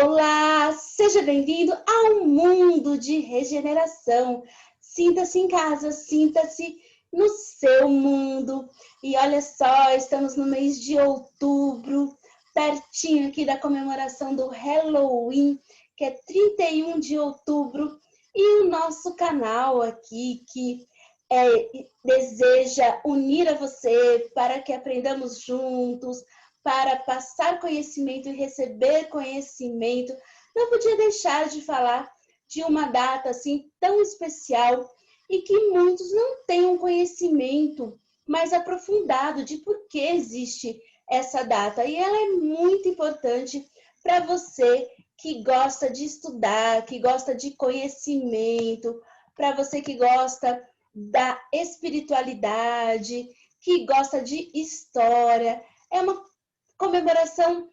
Olá, seja bem-vindo ao mundo de regeneração. Sinta-se em casa, sinta-se no seu mundo. E olha só, estamos no mês de outubro, pertinho aqui da comemoração do Halloween, que é 31 de outubro. E o nosso canal aqui, que deseja unir a você para que aprendamos juntos, para passar conhecimento e receber conhecimento, não podia deixar de falar de uma data assim tão especial e que muitos não têm um conhecimento mais aprofundado de por que existe essa data. E ela é muito importante para você que gosta de estudar, que gosta de conhecimento, para você que gosta da espiritualidade, que gosta de história. É uma comemoração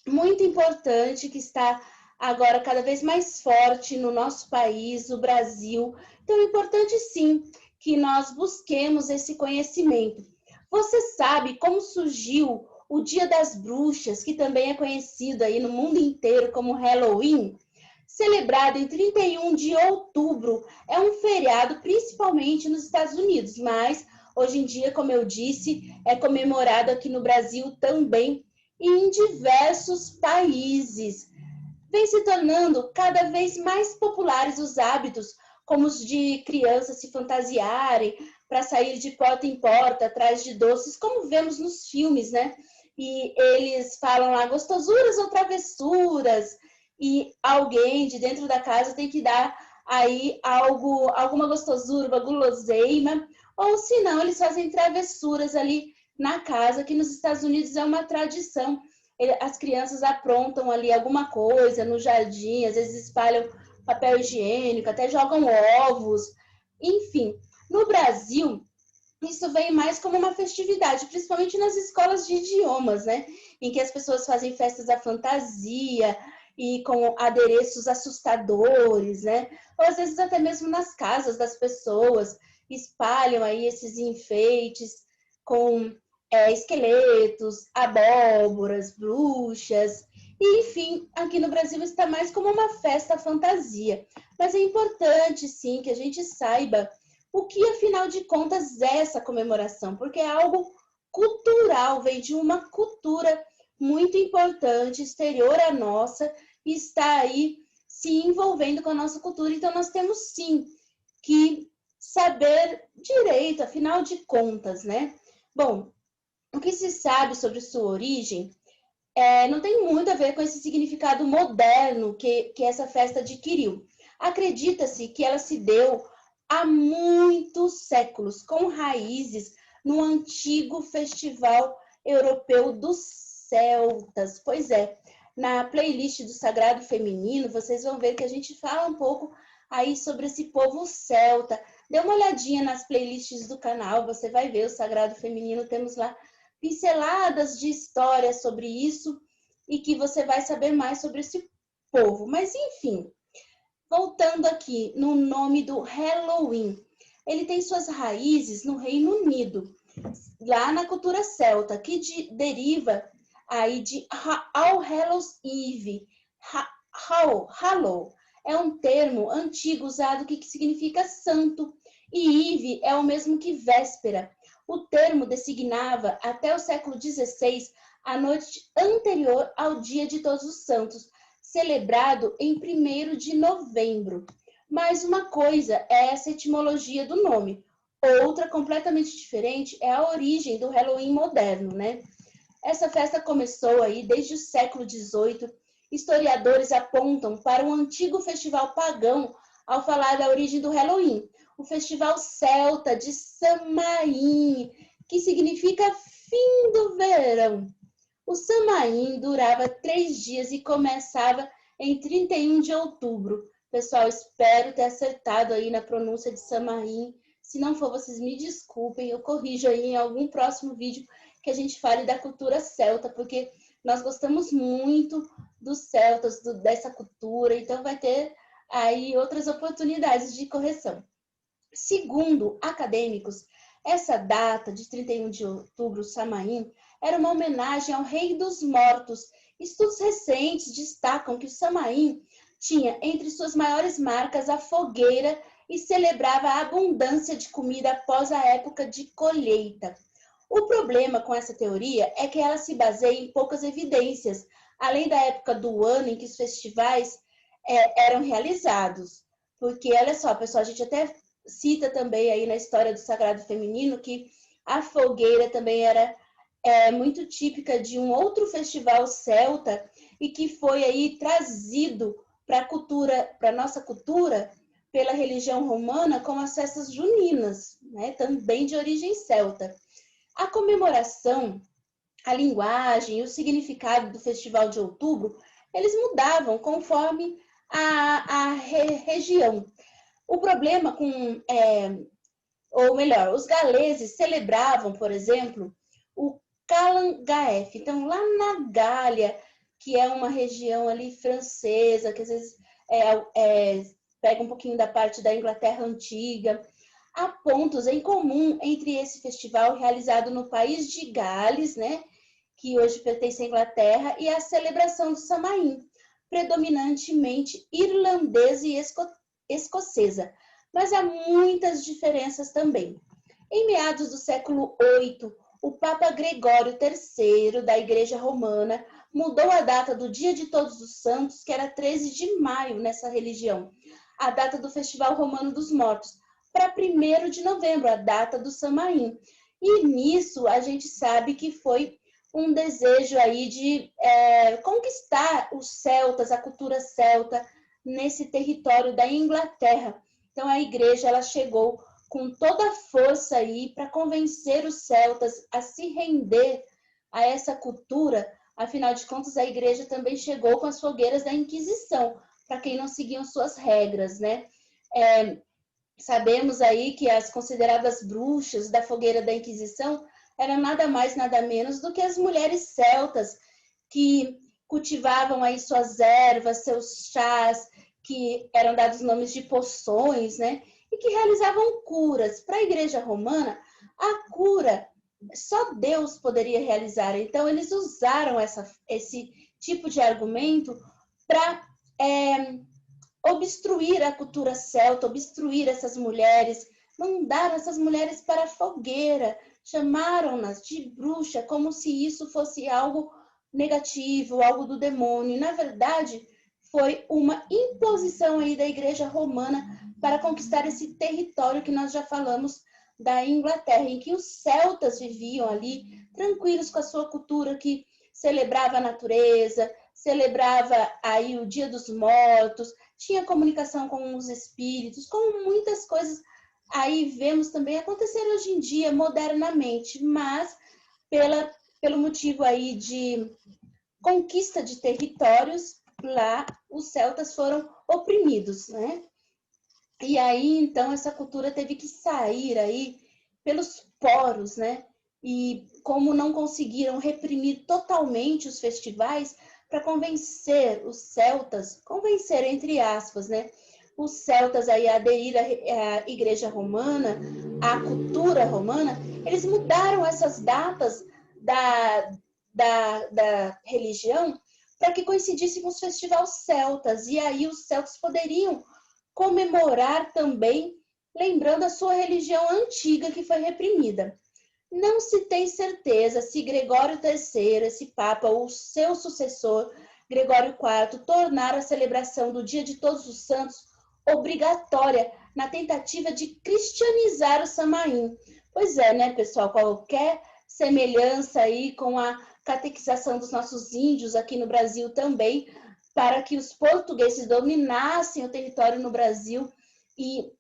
muito importante que está agora cada vez mais forte no nosso país, no Brasil. Então é importante sim que nós busquemos esse conhecimento. Você sabe como surgiu o Dia das Bruxas, que também é conhecido aí no mundo inteiro como Halloween? Celebrado em 31 de outubro, é um feriado principalmente nos Estados Unidos, mas hoje em dia, como eu disse, é comemorado aqui no Brasil também e em diversos países. Vem se tornando cada vez mais populares os hábitos, como os de crianças se fantasiarem para sair de porta em porta atrás de doces, como vemos nos filmes, né? E eles falam lá gostosuras ou travessuras, e alguém de dentro da casa tem que dar aí alguma gostosura, uma guloseima, ou se não, eles fazem travessuras ali na casa, que nos Estados Unidos é uma tradição. As crianças aprontam ali alguma coisa no jardim, às vezes espalham papel higiênico, até jogam ovos, enfim. No Brasil, isso vem mais como uma festividade, principalmente nas escolas de idiomas, né? Em que as pessoas fazem festas à fantasia e com adereços assustadores, né? Ou às vezes até mesmo nas casas das pessoas, espalham aí esses enfeites com esqueletos, abóboras, bruxas. E, enfim, aqui no Brasil está mais como uma festa fantasia. Mas é importante, sim, que a gente saiba o que, afinal de contas, é essa comemoração, porque é algo cultural, vem de uma cultura muito importante, exterior à nossa, e está aí se envolvendo com a nossa cultura. Então, nós temos, sim, que saber direito, afinal de contas, né? Bom, o que se sabe sobre sua origem não tem muito a ver com esse significado moderno que essa festa adquiriu. Acredita-se que ela se deu há muitos séculos, com raízes no antigo festival europeu dos celtas. Pois é, na playlist do Sagrado Feminino, vocês vão ver que a gente fala um pouco aí sobre esse povo celta. Dê uma olhadinha nas playlists do canal, você vai ver o Sagrado Feminino, temos lá pinceladas de história sobre isso e que você vai saber mais sobre esse povo. Mas, enfim, voltando aqui no nome do Halloween, ele tem suas raízes no Reino Unido, lá na cultura celta, que deriva aí de All Hallows Eve. Hallow é um termo antigo usado que significa santo, e Eve é o mesmo que véspera. O termo designava, até o século XVI, a noite anterior ao Dia de Todos os Santos, celebrado em 1º de novembro. Mas uma coisa é essa etimologia do nome, outra completamente diferente é a origem do Halloween moderno, né? Essa festa começou aí desde o século XVIII. Historiadores apontam para um antigo festival pagão ao falar da origem do Halloween, o festival celta de Samain, que significa fim do verão. O Samain durava 3 dias e começava em 31 de outubro. Pessoal, espero ter acertado aí na pronúncia de Samain. Se não for, vocês me desculpem, eu corrijo aí em algum próximo vídeo que a gente fale da cultura celta, porque nós gostamos muito dos celtas, dessa cultura, então vai ter aí outras oportunidades de correção. Segundo acadêmicos, essa data de 31 de outubro, Samain, era uma homenagem ao Rei dos Mortos. Estudos recentes destacam que o Samaim tinha entre suas maiores marcas a fogueira e celebrava a abundância de comida após a época de colheita. O problema com essa teoria é que ela se baseia em poucas evidências, além da época do ano em que os festivais eram realizados. Porque, olha só, pessoal, a gente até cita também aí na história do Sagrado Feminino que a fogueira também era muito típica de um outro festival celta e que foi aí trazido para a nossa cultura pela religião romana como as festas juninas, né? Também de origem celta. A comemoração, a linguagem e o significado do Festival de Outubro, eles mudavam conforme a região. O problema ou melhor, os galeses celebravam, por exemplo, o Calan Gaef. Então, lá na Gália, que é uma região ali francesa, que às vezes pega um pouquinho da parte da Inglaterra antiga, há pontos em comum entre esse festival realizado no país de Gales, né, que hoje pertence à Inglaterra, e a celebração do Samaim, predominantemente irlandesa e escocesa. Mas há muitas diferenças também. Em meados do século VIII, o Papa Gregório III, da Igreja Romana, mudou a data do Dia de Todos os Santos, que era 13 de maio nessa religião, a data do Festival Romano dos Mortos, para 1º de novembro, a data do Samaim. E nisso a gente sabe que foi um desejo aí de conquistar os celtas, a cultura celta, nesse território da Inglaterra. Então a igreja ela chegou com toda a força aí para convencer os celtas a se render a essa cultura. Afinal de contas, a igreja também chegou com as fogueiras da Inquisição, para quem não seguiam suas regras, né? Sabemos aí que as consideradas bruxas da fogueira da Inquisição eram nada mais, nada menos do que as mulheres celtas que cultivavam aí suas ervas, seus chás, que eram dados nomes de poções, né? E que realizavam curas. Para a Igreja Romana, a cura só Deus poderia realizar. Então, eles usaram esse tipo de argumento para obstruir a cultura celta, obstruir essas mulheres, mandaram essas mulheres para a fogueira, chamaram-nas de bruxa, como se isso fosse algo negativo, algo do demônio. E, na verdade, foi uma imposição aí da Igreja Romana para conquistar esse território que nós já falamos da Inglaterra, em que os celtas viviam ali tranquilos com a sua cultura, que celebrava a natureza, celebrava aí o Dia dos Mortos, tinha comunicação com os espíritos, como muitas coisas aí vemos também acontecer hoje em dia modernamente, mas pelo motivo aí de conquista de territórios, lá os celtas foram oprimidos, né? E aí, então, essa cultura teve que sair aí pelos poros, né? E como não conseguiram reprimir totalmente os festivais, para convencer os celtas, convencer entre aspas, né? Os celtas aí a aderir à Igreja Romana, à cultura romana, eles mudaram essas datas da religião para que coincidisse com os festivais celtas. E aí os celtas poderiam comemorar também, lembrando a sua religião antiga que foi reprimida. Não se tem certeza se Gregório III, esse Papa, ou seu sucessor, Gregório IV, tornaram a celebração do Dia de Todos os Santos obrigatória na tentativa de cristianizar o Samaim. Pois é, né, pessoal? Qualquer semelhança aí com a catequização dos nossos índios aqui no Brasil também, para que os portugueses dominassem o território no Brasil e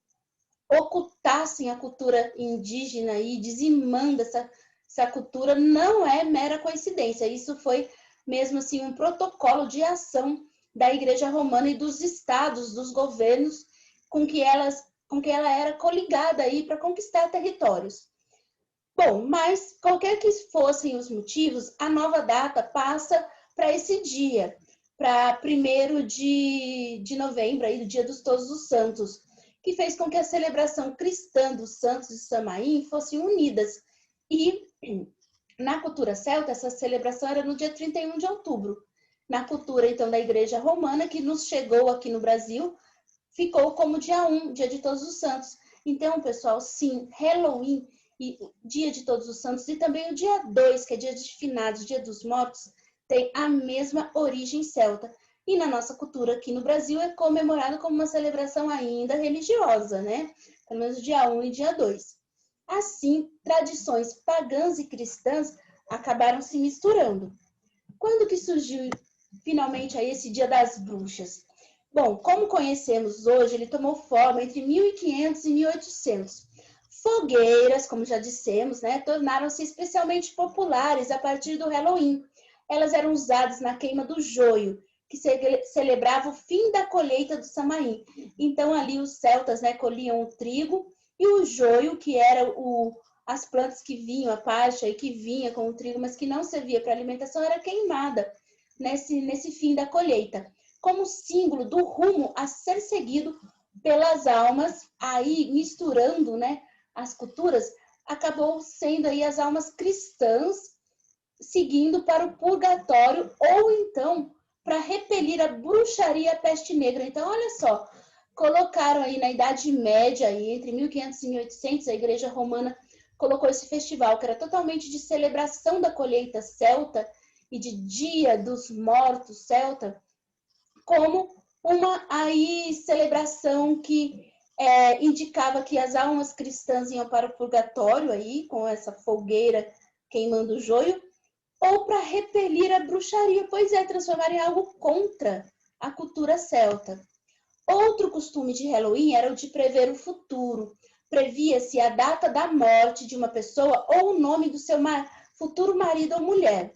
ocultassem a cultura indígena e dizimando essa cultura, não é mera coincidência. Isso foi mesmo assim um protocolo de ação da Igreja Romana e dos estados, dos governos com que ela era coligada aí para conquistar territórios. Bom, mas qualquer que fossem os motivos, a nova data passa para esse dia, para 1º de novembro, aí, do Dia dos Todos os Santos, que fez com que a celebração cristã dos santos de Samaim fossem unidas. E Na cultura celta, essa celebração era no dia 31 de outubro. Na cultura, então, da Igreja Romana, que nos chegou aqui no Brasil, ficou como dia 1, dia de Todos os Santos. Então, pessoal, sim, Halloween e dia de Todos os Santos, e também o dia 2, que é dia de finados, dia dos mortos, tem a mesma origem celta. E na nossa cultura aqui no Brasil é comemorado como uma celebração ainda religiosa, né? Pelo menos dia 1 e dia 2. Assim, tradições pagãs e cristãs acabaram se misturando. Quando que surgiu finalmente aí esse Dia das Bruxas? Bom, como conhecemos hoje, ele tomou forma entre 1500 e 1800. Fogueiras, como já dissemos, né, tornaram-se especialmente populares a partir do Halloween. Elas eram usadas na queima do joio, que celebrava o fim da colheita do Samaim. Então, ali os celtas, né, colhiam o trigo e o joio, que era as plantas que vinham, a palha que vinha com o trigo, mas que não servia para alimentação, era queimada nesse fim da colheita, como símbolo do rumo a ser seguido pelas almas, aí misturando, né, as culturas, acabou sendo aí as almas cristãs seguindo para o purgatório ou então para repelir a bruxaria e a peste negra. Então, olha só, colocaram aí na Idade Média, aí, entre 1500 e 1800, a Igreja Romana colocou esse festival, que era totalmente de celebração da colheita celta e de Dia dos Mortos celta, como uma aí celebração que indicava que as almas cristãs iam para o purgatório aí, com essa fogueira queimando o joio, ou para repelir a bruxaria, pois é, transformar em algo contra a cultura celta. Outro costume de Halloween era o de prever o futuro. Previa-se a data da morte de uma pessoa ou o nome do seu futuro marido ou mulher.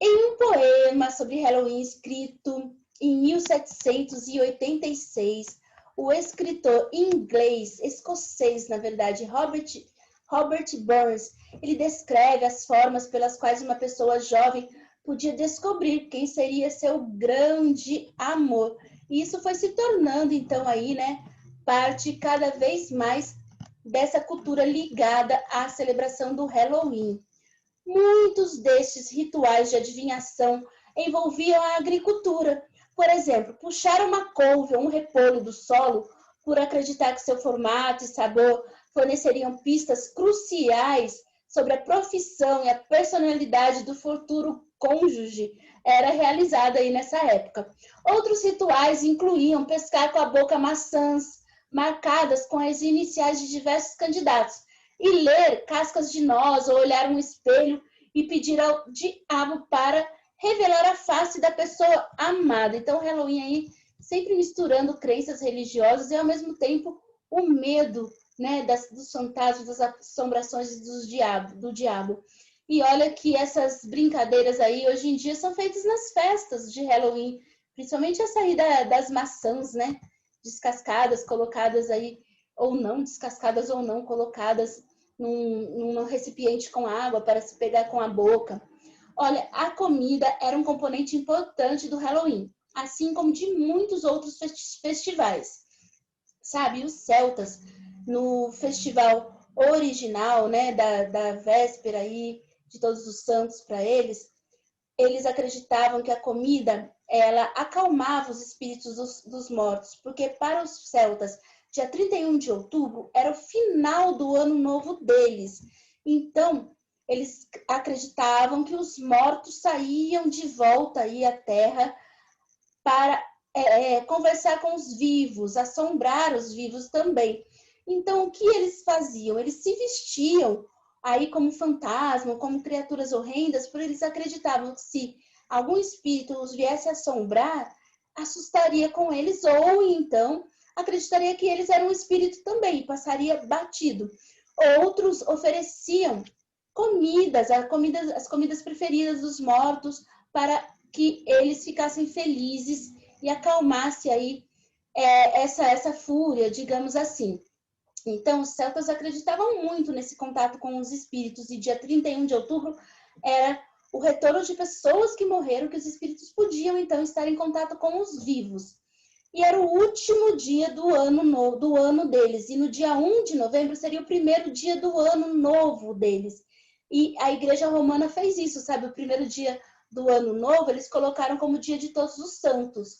Em um poema sobre Halloween escrito em 1786, o escritor inglês, escocês, na verdade, Robert Burns, ele descreve as formas pelas quais uma pessoa jovem podia descobrir quem seria seu grande amor. E isso foi se tornando, então, aí, né, parte cada vez mais dessa cultura ligada à celebração do Halloween. Muitos destes rituais de adivinhação envolviam a agricultura. Por exemplo, puxar uma couve ou um repolho do solo por acreditar que seu formato e sabor forneceriam pistas cruciais sobre a profissão e a personalidade do futuro cônjuge era realizada aí nessa época. Outros rituais incluíam pescar com a boca maçãs marcadas com as iniciais de diversos candidatos e ler cascas de noz ou olhar um espelho e pedir ao diabo para revelar a face da pessoa amada. Então, Halloween aí sempre misturando crenças religiosas e, ao mesmo tempo, o medo, né, dos fantasmas, das assombrações do diabo. E olha que essas brincadeiras aí, hoje em dia, são feitas nas festas de Halloween, principalmente a saída das maçãs, né, descascadas, colocadas aí, ou não, descascadas ou não, colocadas num recipiente com água para se pegar com a boca. Olha, a comida era um componente importante do Halloween, assim como de muitos outros festivais. Sabe, os celtas, no festival original, né, da véspera aí, de Todos os Santos para eles acreditavam que a comida, ela acalmava os espíritos dos mortos, porque para os celtas, dia 31 de outubro era o final do ano novo deles. Então, eles acreditavam que os mortos saíam de volta aí à Terra para conversar com os vivos, assombrar os vivos também. Então, o que eles faziam? Eles se vestiam aí como fantasma, como criaturas horrendas, porque eles acreditavam que se algum espírito os viesse assombrar, assustaria com eles, ou então acreditaria que eles eram um espírito também, passaria batido. Outros ofereciam as comidas preferidas dos mortos, para que eles ficassem felizes e acalmasse aí essa fúria, digamos assim. Então, os celtas acreditavam muito nesse contato com os espíritos, e dia 31 de outubro era o retorno de pessoas que morreram, que os espíritos podiam, então, estar em contato com os vivos. E era o último dia do ano deles, e no dia 1 de novembro seria o primeiro dia do ano novo deles. E a Igreja Romana fez isso, sabe? O primeiro dia do Ano Novo, eles colocaram como Dia de Todos os Santos.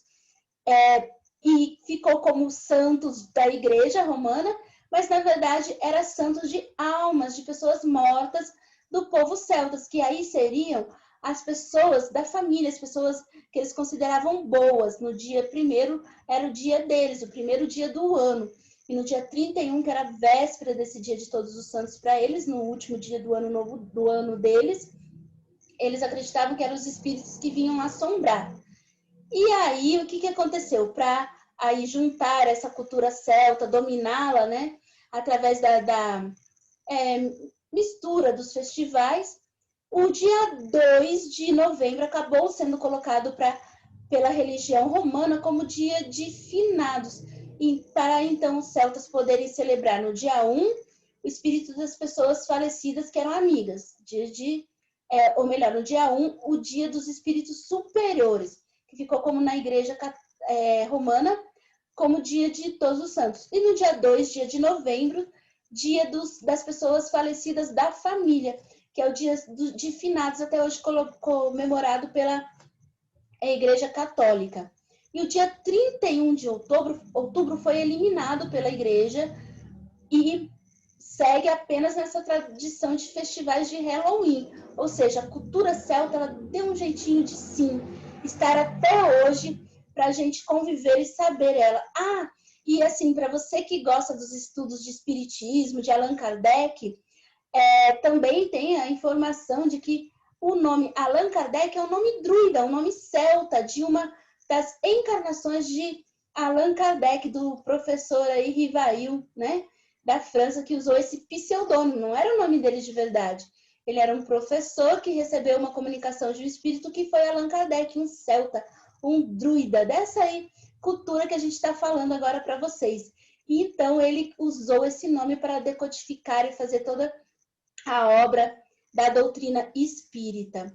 E ficou como santos da Igreja Romana, mas na verdade era santos de almas, de pessoas mortas do povo celtas, que aí seriam as pessoas da família, as pessoas que eles consideravam boas. No dia 1º era o dia deles, o primeiro dia do ano. E no dia 31, que era a véspera desse dia de Todos os Santos para eles, no último dia do ano novo do ano deles, eles acreditavam que eram os espíritos que vinham assombrar. E aí, o que aconteceu? Para aí juntar essa cultura celta, dominá-la, né, através da mistura dos festivais, o dia 2 de novembro acabou sendo colocado pela religião romana como dia de finados, e para então os celtas poderem celebrar no dia 1 o espírito das pessoas falecidas que eram amigas, ou melhor, no dia 1, o dia dos espíritos superiores, que ficou como na igreja romana, como dia de Todos os Santos. E no dia 2, dia de novembro, dia das pessoas falecidas da família, que é o dia de finados, até hoje comemorado pela Igreja Católica. E o dia 31 de outubro foi eliminado pela igreja e segue apenas nessa tradição de festivais de Halloween. Ou seja, a cultura celta ela deu um jeitinho de sim estar até hoje para a gente conviver e saber ela. E assim, para você que gosta dos estudos de espiritismo, de Allan Kardec, também tem a informação de que o nome Allan Kardec é um nome druida, um nome celta, de uma das encarnações de Allan Kardec, do professor aí Rivail, né, da França, que usou esse pseudônimo, não era o nome dele de verdade. Ele era um professor que recebeu uma comunicação de um espírito que foi Allan Kardec, um celta, um druida, dessa aí cultura que a gente está falando agora para vocês. E então ele usou esse nome para decodificar e fazer toda a obra da doutrina espírita.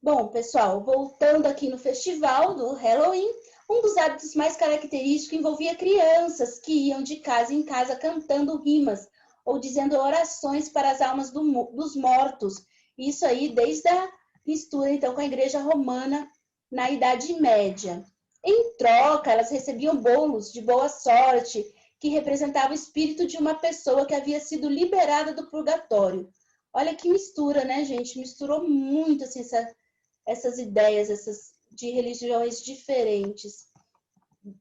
Bom, pessoal, voltando aqui no festival do Halloween, um dos hábitos mais característicos envolvia crianças que iam de casa em casa cantando rimas ou dizendo orações para as almas dos mortos. Isso aí desde a mistura, então, com a Igreja Romana na Idade Média. Em troca, elas recebiam bolos de boa sorte, que representava o espírito de uma pessoa que havia sido liberada do purgatório. Olha que mistura, né, gente? Misturou muito assim, essas ideias, de religiões diferentes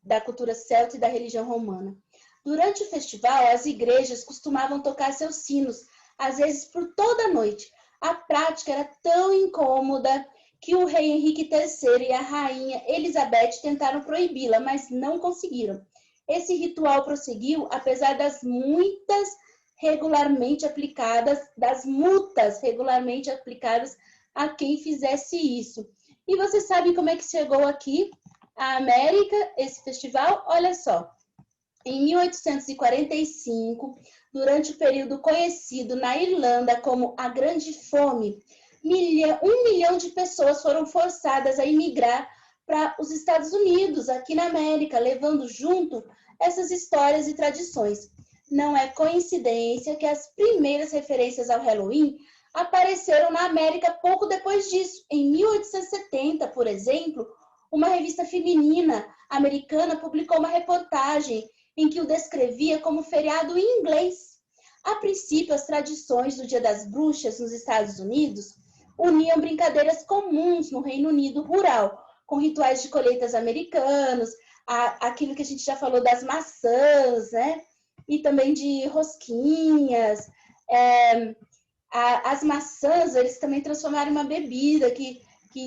da cultura celta e da religião romana. Durante o festival, as igrejas costumavam tocar seus sinos, às vezes por toda a noite. A prática era tão incômoda que o rei Henrique III e a rainha Elizabeth tentaram proibi-la, mas não conseguiram. Esse ritual prosseguiu, apesar das multas regularmente aplicadas a quem fizesse isso. E você sabe como é que chegou aqui à América esse festival? Olha só, em 1845, durante o período conhecido na Irlanda como a Grande Fome, 1 milhão de pessoas foram forçadas a emigrar para os Estados Unidos, aqui na América, levando junto essas histórias e tradições. Não é coincidência que as primeiras referências ao Halloween apareceram na América pouco depois disso. Em 1870, por exemplo, uma revista feminina americana publicou uma reportagem em que o descrevia como feriado em inglês. A princípio, as tradições do Dia das Bruxas nos Estados Unidos uniam brincadeiras comuns no Reino Unido rural, com rituais de colheitas americanos, aquilo que a gente já falou das maçãs, né? E também de rosquinhas. As maçãs, eles também transformaram em uma bebida que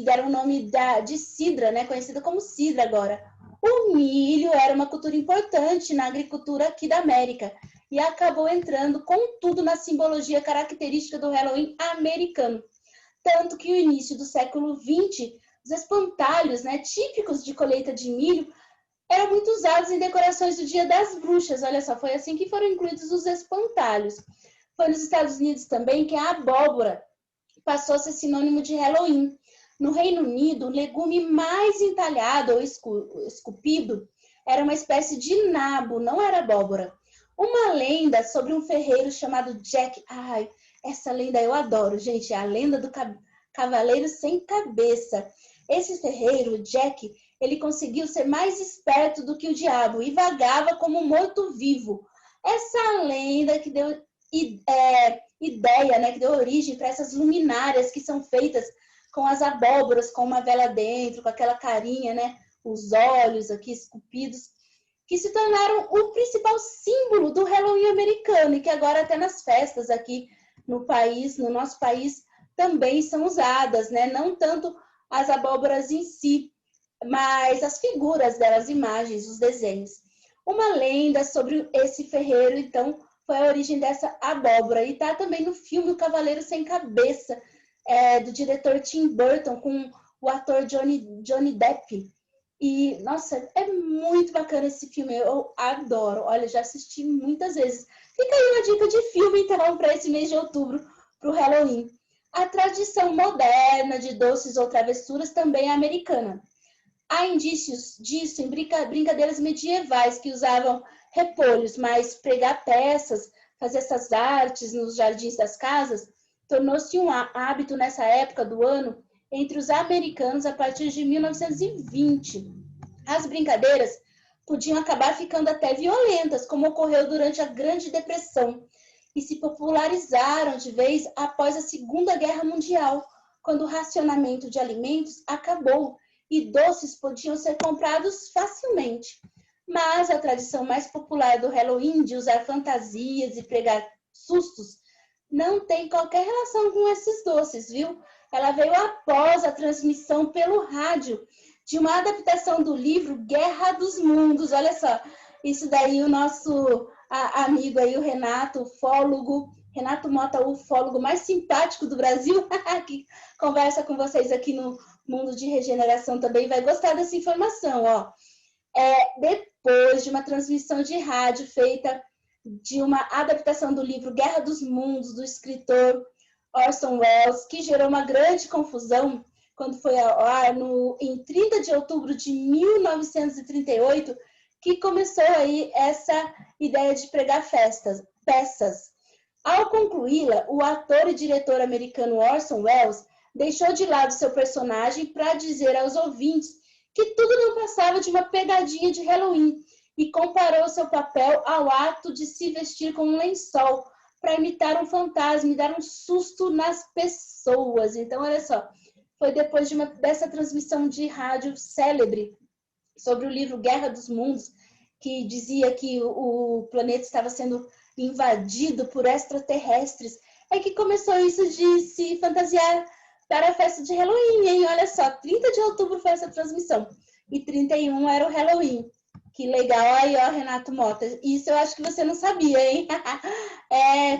deram o nome de cidra, né? Conhecida como cidra agora. O milho era uma cultura importante na agricultura aqui da América e acabou entrando com tudo na simbologia característica do Halloween americano. Tanto que no início do século XX, os espantalhos, né, típicos de colheita de milho, eram muito usados em decorações do Dia das Bruxas. Olha só, foi assim que foram incluídos os espantalhos. Foi nos Estados Unidos também que a abóbora passou a ser sinônimo de Halloween. No Reino Unido, o legume mais entalhado ou esculpido era uma espécie de nabo, não era abóbora. Uma lenda sobre um ferreiro chamado Jack... Essa lenda eu adoro, gente, é a lenda do cavaleiro sem cabeça. Esse ferreiro, Jack, ele conseguiu ser mais esperto do que o diabo e vagava como um morto-vivo. Essa lenda que deu ideia, né, que deu origem para essas luminárias que são feitas com as abóboras, com uma vela dentro, com aquela carinha, né, os olhos aqui esculpidos, que se tornaram o principal símbolo do Halloween americano e que agora até nas festas aqui no país, no nosso país, também são usadas, né? Não tanto as abóboras em si, mas as figuras delas, as imagens, os desenhos. Uma lenda sobre esse ferreiro, então, foi a origem dessa abóbora. E tá também no filme O Cavaleiro Sem Cabeça, do diretor Tim Burton, com o ator Johnny Depp. E, nossa, é muito bacana esse filme, eu adoro. Olha, já assisti muitas vezes. Fica aí uma dica de filme, então, para esse mês de outubro, para o Halloween. A tradição moderna de doces ou travessuras também é americana. Há indícios disso em brincadeiras medievais que usavam repolhos, mas pregar peças, fazer essas artes nos jardins das casas, tornou-se um hábito nessa época do ano entre os americanos a partir de 1920. As brincadeiras podiam acabar ficando até violentas, como ocorreu durante a Grande Depressão, e se popularizaram de vez após a Segunda Guerra Mundial, quando o racionamento de alimentos acabou e doces podiam ser comprados facilmente. Mas a tradição mais popular do Halloween, de usar fantasias e pregar sustos, não tem qualquer relação com esses doces, viu? Ela veio após a transmissão pelo rádio de uma adaptação do livro Guerra dos Mundos. Olha só, isso daí o nosso amigo aí, o Renato, ufólogo, Renato Mota, o ufólogo mais simpático do Brasil, que conversa com vocês aqui no Mundo de Regeneração também, vai gostar dessa informação, ó. Depois de uma transmissão de rádio feita de uma adaptação do livro Guerra dos Mundos, do escritor Orson Welles, que gerou uma grande confusão quando foi ao ar em 30 de outubro de 1938, que começou aí essa ideia de pregar peças. Ao concluí-la, o ator e diretor americano Orson Welles deixou de lado seu personagem para dizer aos ouvintes que tudo não passava de uma pegadinha de Halloween e comparou seu papel ao ato de se vestir com um lençol para imitar um fantasma e dar um susto nas pessoas. Então, olha só, foi depois dessa transmissão de rádio célebre sobre o livro Guerra dos Mundos, que dizia que o planeta estava sendo invadido por extraterrestres, é que começou isso de se fantasiar para a festa de Halloween, hein? Olha só, 30 de outubro foi essa transmissão e 31 era o Halloween. Que legal, aí ó, Renato Mota, isso eu acho que você não sabia, hein?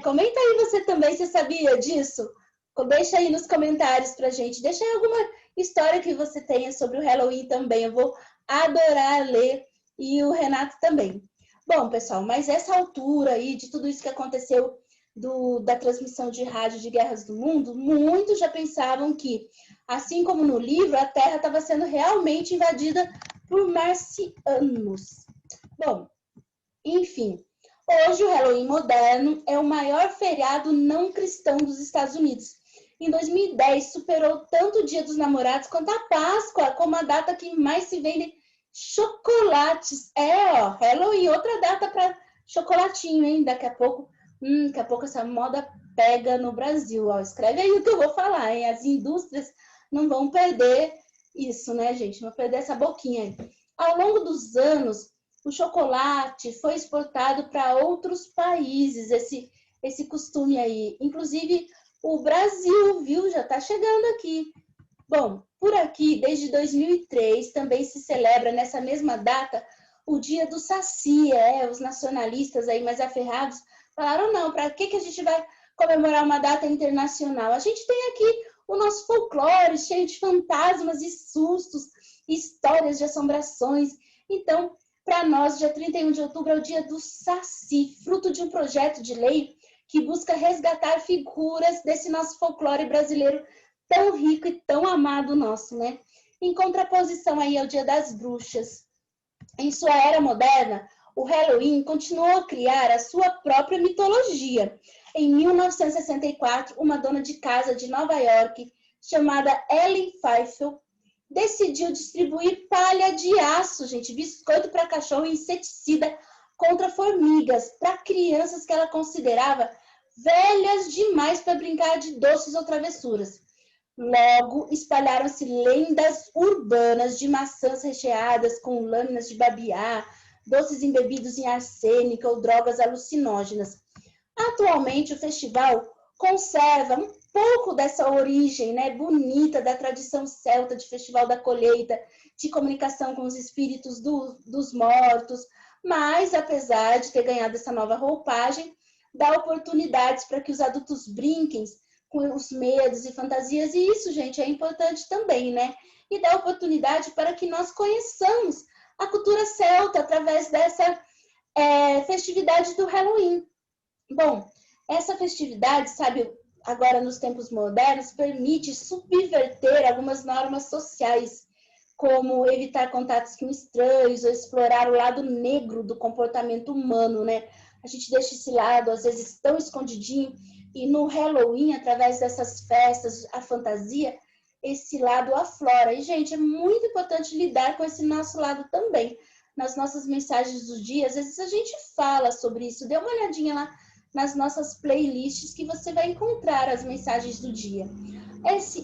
Comenta aí você também, você sabia disso? Deixa aí nos comentários pra gente, deixa aí alguma história que você tenha sobre o Halloween também, eu vou adorar ler, e o Renato também. Bom, pessoal, mas essa altura aí, de tudo isso que aconteceu da transmissão de rádio de Guerras do Mundo, muitos já pensavam que, assim como no livro, a Terra estava sendo realmente invadida por marcianos. Bom, enfim, hoje o Halloween moderno é o maior feriado não cristão dos Estados Unidos. Em 2010, superou tanto o Dia dos Namorados quanto a Páscoa como a data que mais se vende chocolates. Halloween, outra data para chocolatinho, hein? Daqui a pouco essa moda pega no Brasil. Ó, escreve aí o que eu vou falar, hein? As indústrias não vão perder isso, né, gente? Não vão perder essa boquinha aí. Ao longo dos anos, o chocolate foi exportado para outros países, esse costume aí. Inclusive, o Brasil, viu? Já está chegando aqui. Bom, por aqui, desde 2003, também se celebra nessa mesma data o Dia do Saci. Os nacionalistas aí mais aferrados falaram, não, para que a gente vai comemorar uma data internacional? A gente tem aqui o nosso folclore cheio de fantasmas e sustos, histórias de assombrações. Então, para nós, dia 31 de outubro é o Dia do Saci, fruto de um projeto de lei que busca resgatar figuras desse nosso folclore brasileiro tão rico e tão amado nosso, né? Em contraposição aí ao Dia das Bruxas. Em sua era moderna, o Halloween continuou a criar a sua própria mitologia. Em 1964, uma dona de casa de Nova York, chamada Ellen Feifel, decidiu distribuir palha de aço, gente, biscoito para cachorro e inseticida contra formigas, para crianças que ela considerava velhas demais para brincar de doces ou travessuras. Logo, espalharam-se lendas urbanas de maçãs recheadas com lâminas de babiá, doces embebidos em arsênico ou drogas alucinógenas. Atualmente, o festival conserva um pouco dessa origem, né, bonita da tradição celta de festival da colheita, de comunicação com os espíritos dos mortos, mas, apesar de ter ganhado essa nova roupagem, dá oportunidades para que os adultos brinquem com os medos e fantasias, e isso, gente, é importante também, né? E dá oportunidade para que nós conheçamos a cultura celta através dessa festividade do Halloween. Bom, essa festividade, sabe, agora nos tempos modernos, permite subverter algumas normas sociais, como evitar contatos com estranhos ou explorar o lado negro do comportamento humano, né? A gente deixa esse lado, às vezes, tão escondidinho, e no Halloween, através dessas festas, a fantasia, esse lado aflora. E, gente, é muito importante lidar com esse nosso lado também. Nas nossas mensagens do dia, às vezes a gente fala sobre isso. Dê uma olhadinha lá nas nossas playlists que você vai encontrar as mensagens do dia.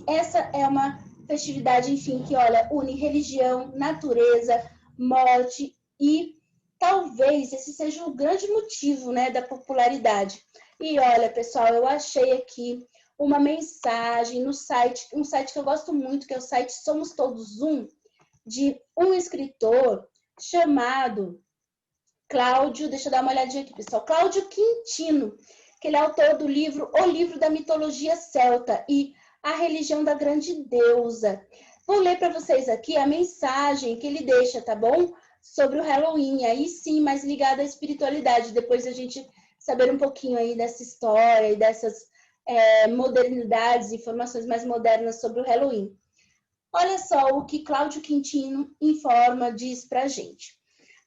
Essa é uma festividade, enfim, que, olha, une religião, natureza, morte e talvez esse seja o grande motivo, né, da popularidade. E olha, pessoal, eu achei aqui uma mensagem no site, um site que eu gosto muito, que é o site Somos Todos Um, de um escritor chamado Cláudio, deixa eu dar uma olhadinha aqui, pessoal, Cláudio Quintino, que ele é autor do livro O Livro da Mitologia Celta e A Religião da Grande Deusa. Vou ler para vocês aqui a mensagem que ele deixa, tá bom? Sobre o Halloween, aí sim, mais ligado à espiritualidade, depois a gente saber um pouquinho aí dessa história e dessas modernidades, informações mais modernas sobre o Halloween. Olha só o que Cláudio Quintino informa, diz pra gente.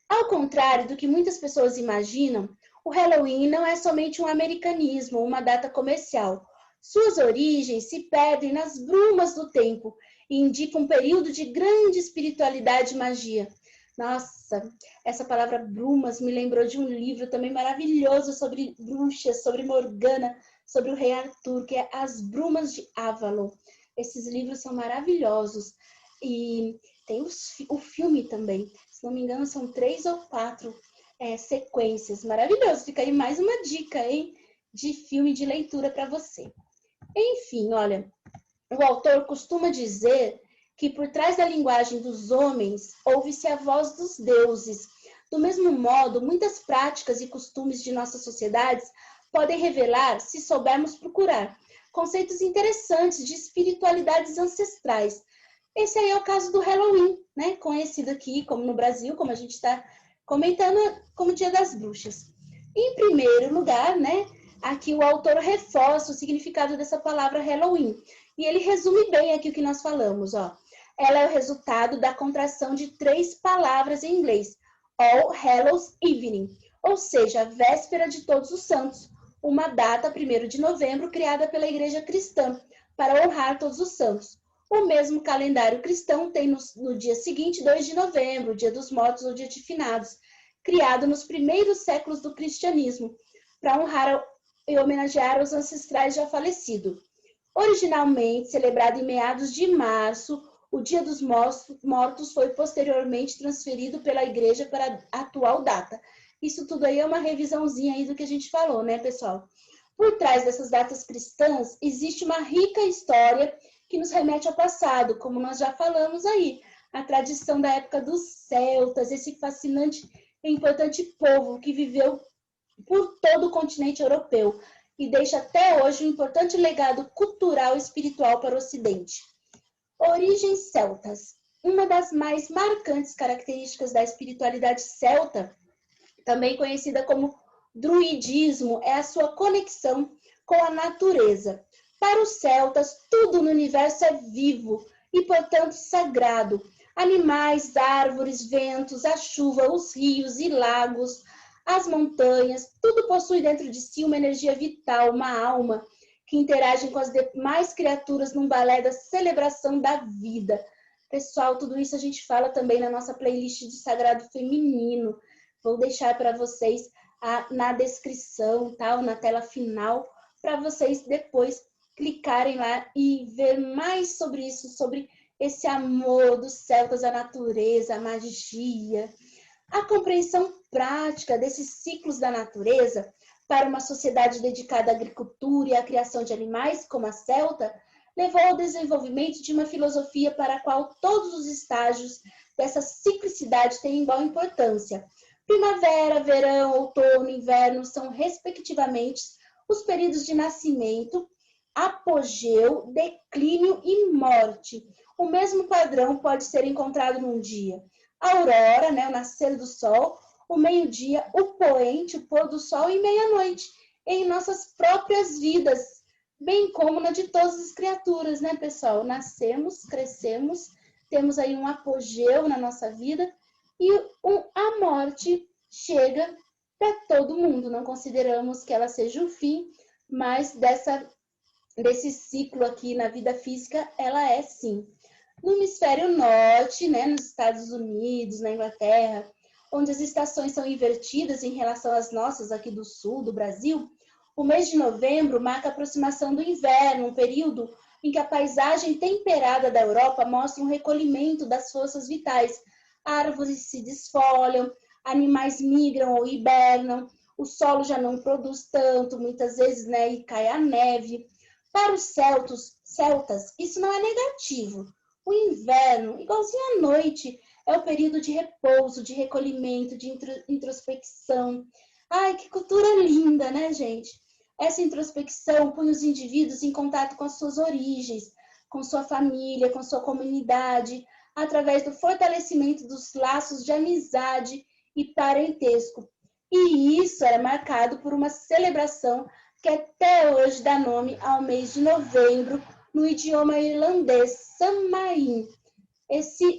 Ao contrário do que muitas pessoas imaginam, o Halloween não é somente um americanismo, uma data comercial. Suas origens se perdem nas brumas do tempo e indicam um período de grande espiritualidade e magia. Nossa, essa palavra brumas me lembrou de um livro também maravilhoso sobre bruxas, sobre Morgana, sobre o rei Arthur, que é As Brumas de Avalon. Esses livros são maravilhosos. E tem o filme também. Se não me engano, são 3 ou 4 sequências. Maravilhoso. Fica aí mais uma dica, hein, de filme de leitura para você. Enfim, olha, o autor costuma dizer que por trás da linguagem dos homens ouve-se a voz dos deuses. Do mesmo modo, muitas práticas e costumes de nossas sociedades podem revelar, se soubermos procurar, conceitos interessantes de espiritualidades ancestrais. Esse aí é o caso do Halloween, né? Conhecido aqui, como no Brasil, como a gente está comentando, como Dia das Bruxas. Em primeiro lugar, né? Aqui o autor reforça o significado dessa palavra Halloween. E ele resume bem aqui o que nós falamos, ó. Ela é o resultado da contração de 3 palavras em inglês. All Hallows Evening, ou seja, a véspera de Todos os Santos, uma data, 1º de novembro, criada pela Igreja Cristã, para honrar Todos os Santos. O mesmo calendário cristão tem no dia seguinte, 2 de novembro, Dia dos Mortos ou Dia de Finados, criado nos primeiros séculos do cristianismo, para honrar e homenagear os ancestrais já falecidos. Originalmente celebrado em meados de março, o Dia dos Mortos foi posteriormente transferido pela igreja para a atual data. Isso tudo aí é uma revisãozinha aí do que a gente falou, né, pessoal? Por trás dessas datas cristãs, existe uma rica história que nos remete ao passado, como nós já falamos aí. A tradição da época dos celtas, esse fascinante e importante povo que viveu por todo o continente europeu e deixa até hoje um importante legado cultural e espiritual para o Ocidente. Origens celtas. Uma das mais marcantes características da espiritualidade celta, também conhecida como druidismo, é a sua conexão com a natureza. Para os celtas, tudo no universo é vivo e, portanto, sagrado. Animais, árvores, ventos, a chuva, os rios e lagos, as montanhas, tudo possui dentro de si uma energia vital, uma alma, que interagem com as demais criaturas num balé da celebração da vida. Pessoal, tudo isso a gente fala também na nossa playlist de Sagrado Feminino. Vou deixar para vocês na descrição, tá? Na tela final, para vocês depois clicarem lá e ver mais sobre isso, sobre esse amor dos celtas à natureza, à magia. A compreensão prática desses ciclos da natureza para uma sociedade dedicada à agricultura e à criação de animais, como a celta, levou ao desenvolvimento de uma filosofia para a qual todos os estágios dessa ciclicidade têm igual importância. Primavera, verão, outono, inverno são, respectivamente, os períodos de nascimento, apogeu, declínio e morte. O mesmo padrão pode ser encontrado num dia. A aurora, né, o nascer do sol, o meio-dia, o poente, o pôr do sol e meia-noite, em nossas próprias vidas, bem como na de todas as criaturas, né, pessoal? Nascemos, crescemos, temos aí um apogeu na nossa vida e a morte chega para todo mundo. Não consideramos que ela seja o fim, mas desse ciclo aqui na vida física, ela é sim. No hemisfério norte, né, nos Estados Unidos, na Inglaterra, onde as estações são invertidas em relação às nossas aqui do sul, do Brasil, o mês de novembro marca a aproximação do inverno, um período em que a paisagem temperada da Europa mostra um recolhimento das forças vitais. Árvores se desfolham, animais migram ou hibernam, o solo já não produz tanto, muitas vezes, né, e cai a neve. Para os celtas, isso não é negativo. O inverno, igualzinho à noite, é o período de repouso, de recolhimento, de introspecção. Ai, que cultura linda, né, gente? Essa introspecção põe os indivíduos em contato com as suas origens, com sua família, com sua comunidade, através do fortalecimento dos laços de amizade e parentesco. E isso era marcado por uma celebração que até hoje dá nome ao mês de novembro, no idioma irlandês, Samhain.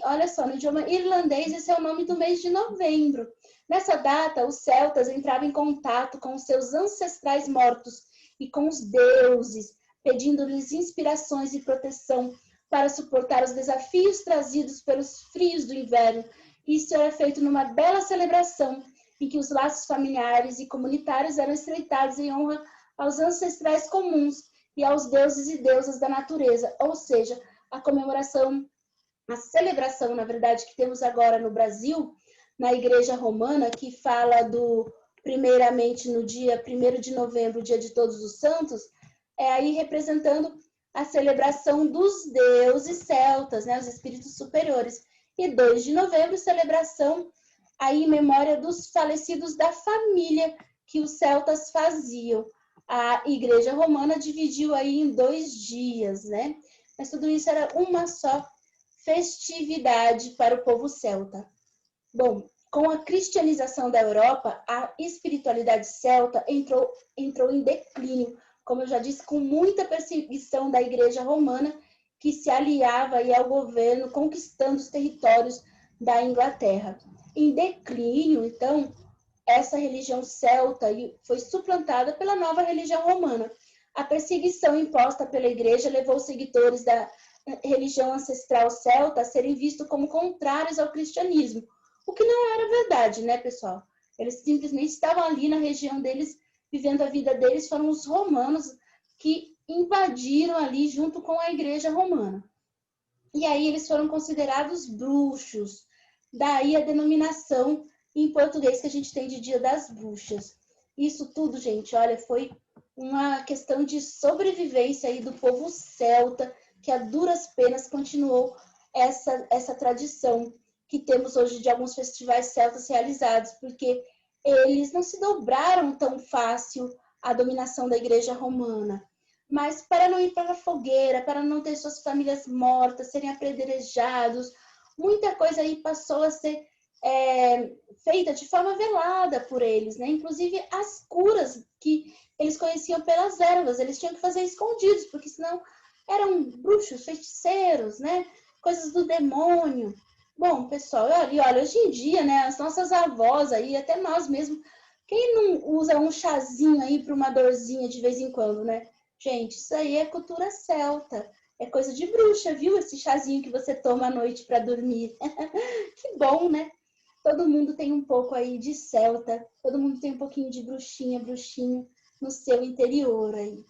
Olha só, no idioma irlandês, esse é o nome do mês de novembro. Nessa data, os celtas entravam em contato com os seus ancestrais mortos e com os deuses, pedindo-lhes inspirações e proteção para suportar os desafios trazidos pelos frios do inverno. Isso era feito numa bela celebração, em que os laços familiares e comunitários eram estreitados em honra aos ancestrais comuns e aos deuses e deusas da natureza, ou seja, a comemoração, a celebração, na verdade, que temos agora no Brasil, na Igreja Romana, que fala primeiramente no dia 1º de novembro, dia de Todos os Santos, é aí representando a celebração dos deuses celtas, né, os espíritos superiores. E 2 de novembro, celebração aí em memória dos falecidos da família que os celtas faziam. A Igreja Romana dividiu aí em 2 dias, né? Mas tudo isso era uma só festividade para o povo celta. Bom, com a cristianização da Europa, a espiritualidade celta entrou em declínio, como eu já disse, com muita perseguição da Igreja Romana, que se aliava aí ao governo, conquistando os territórios da Inglaterra. Em declínio, então, essa religião celta foi suplantada pela nova religião romana. A perseguição imposta pela Igreja levou os seguidores da religião ancestral celta a serem vistos como contrários ao cristianismo, o que não era verdade, né, pessoal? Eles simplesmente estavam ali na região deles, vivendo a vida deles, foram os romanos que invadiram ali junto com a Igreja Romana. E aí eles foram considerados bruxos, daí a denominação em português que a gente tem de Dia das Bruxas. Isso tudo, gente, olha, foi uma questão de sobrevivência aí do povo celta, que a duras penas continuou essa tradição que temos hoje de alguns festivais celtas realizados, porque eles não se dobraram tão fácil à dominação da Igreja Romana. Mas para não ir para a fogueira, para não ter suas famílias mortas, serem apedrejados, muita coisa aí passou a ser feita de forma velada por eles, né? Inclusive as curas que eles conheciam pelas ervas, eles tinham que fazer escondidos, porque senão eram bruxos, feiticeiros, né? Coisas do demônio. Bom, pessoal, olha, hoje em dia, né, as nossas avós aí, até nós mesmos, Quem não usa um chazinho aí para uma dorzinha de vez em quando, né? Gente, isso aí é cultura celta. É coisa de bruxa, viu? Esse chazinho que você toma à noite para dormir. Que bom, né? Todo mundo tem um pouco aí de celta. Todo mundo tem um pouquinho de bruxinha, bruxinho no seu interior aí.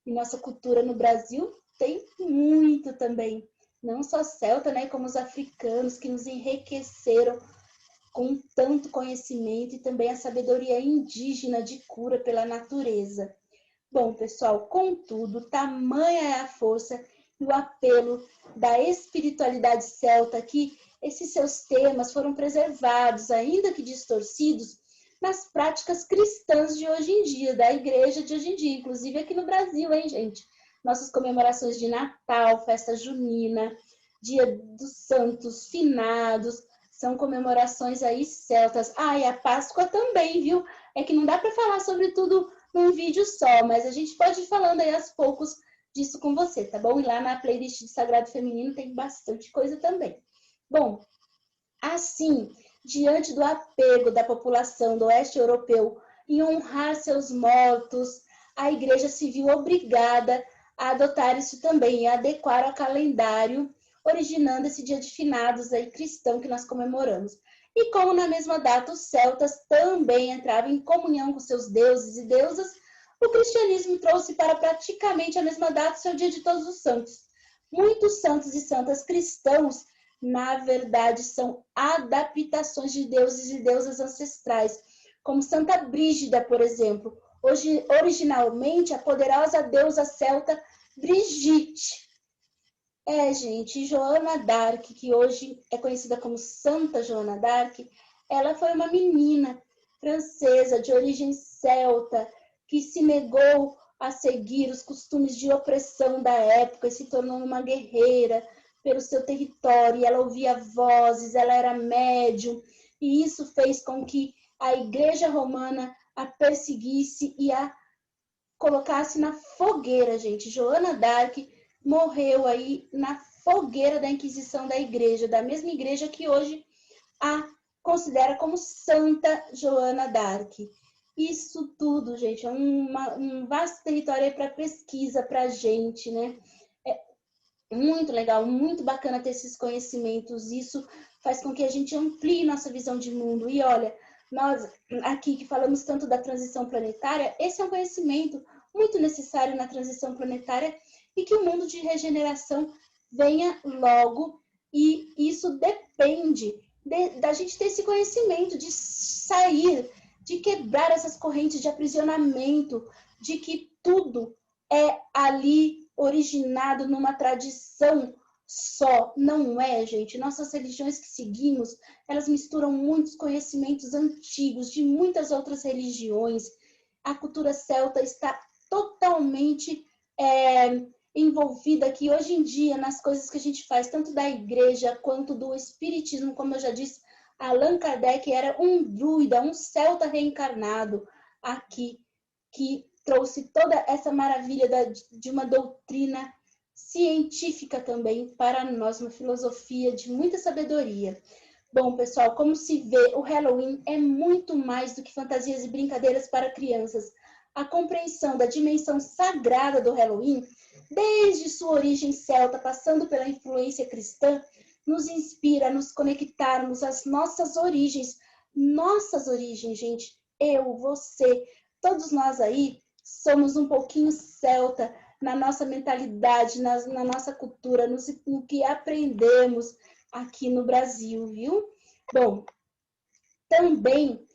E nossa cultura no Brasil tem muito também. Não só celta, né? Como os africanos que nos enriqueceram com tanto conhecimento e também a sabedoria indígena de cura pela natureza. Bom, pessoal, contudo, tamanha é a força e o apelo da espiritualidade celta que esses seus temas foram preservados, ainda que distorcidos, nas práticas cristãs de hoje em dia, da igreja de hoje em dia, inclusive aqui no Brasil, hein, gente? Nossas comemorações de Natal, festa junina, Dia dos Santos, finados, são comemorações aí celtas. Ah, e a Páscoa também, viu? É que não dá para falar sobre tudo num vídeo só, mas a gente pode ir falando aí aos poucos disso com você, tá bom? E lá na playlist de Sagrado Feminino tem bastante coisa também. Bom, assim, diante do apego da população do oeste europeu em honrar seus mortos, a igreja se viu obrigada a adotar isso também e adequar ao calendário, originando esse dia de finados aí cristão que nós comemoramos. E como na mesma data os celtas também entravam em comunhão com seus deuses e deusas, o cristianismo trouxe para praticamente a mesma data o seu dia de Todos os Santos. Muitos santos e santas cristãos, na verdade, são adaptações de deuses e deusas ancestrais, como Santa Brígida, por exemplo, originalmente a poderosa deusa celta Brigitte. Gente, Joana d'Arc, que hoje é conhecida como Santa Joana d'Arc, ela foi uma menina francesa de origem celta que se negou a seguir os costumes de opressão da época e se tornou uma guerreira pelo seu território. Ela ouvia vozes, ela era médium, e isso fez com que a Igreja Romana a perseguisse e a colocasse na fogueira, gente. Joana d'Arc morreu aí na fogueira da Inquisição da Igreja, da mesma igreja que hoje a considera como Santa Joana d'Arc. Isso tudo, gente, é um vasto território para pesquisa para a gente, né? É muito legal, muito bacana ter esses conhecimentos. Isso faz com que a gente amplie nossa visão de mundo. E olha, nós aqui que falamos tanto da transição planetária, esse é um conhecimento muito necessário na transição planetária e que o mundo de regeneração venha logo, e isso depende da gente ter esse conhecimento, de sair, de quebrar essas correntes de aprisionamento, de que tudo é ali originado numa tradição só. Não é, gente. Nossas religiões que seguimos, elas misturam muitos conhecimentos antigos de muitas outras religiões. A cultura celta está totalmente envolvida aqui hoje em dia nas coisas que a gente faz, tanto da igreja quanto do espiritismo. Como eu já disse, Allan Kardec era um druida, um celta reencarnado aqui, que trouxe toda essa maravilha de uma doutrina científica também para nós, uma filosofia de muita sabedoria. Bom, pessoal, como se vê, o Halloween é muito mais do que fantasias e brincadeiras para crianças. A compreensão da dimensão sagrada do Halloween, desde sua origem celta, passando pela influência cristã, nos inspira a nos conectarmos às nossas origens, gente. Eu, você, todos nós aí somos um pouquinho celta na nossa mentalidade, na nossa cultura, no que aprendemos aqui no Brasil, viu? Bom, também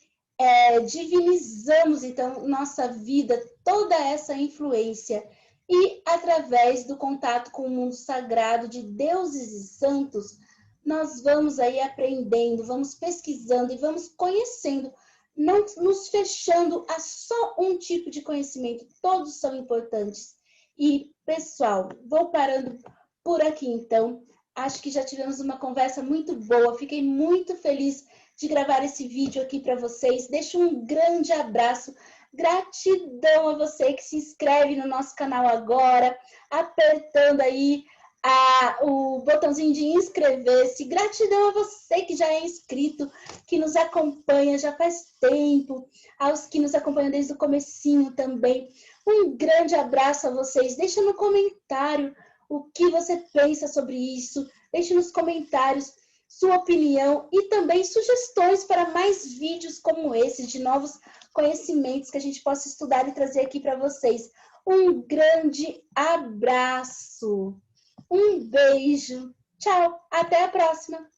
divinizamos, então, nossa vida, toda essa influência, e através do contato com o mundo sagrado de deuses e santos, nós vamos aí aprendendo, vamos pesquisando e vamos conhecendo, não nos fechando a só um tipo de conhecimento, todos são importantes. E, pessoal, vou parando por aqui, então. Acho que já tivemos uma conversa muito boa, fiquei muito feliz de gravar esse vídeo aqui para vocês. Deixo um grande abraço, gratidão a você que se inscreve no nosso canal agora, apertando aí o botãozinho de inscrever-se. Gratidão a você que já é inscrito, que nos acompanha já faz tempo, aos que nos acompanham desde o comecinho também. Um grande abraço a vocês. Deixa no comentário o que você pensa sobre isso. Deixe nos comentários sua opinião e também sugestões para mais vídeos como esse, de novos conhecimentos que a gente possa estudar e trazer aqui para vocês. Um grande abraço! Um beijo. Tchau. Até a próxima.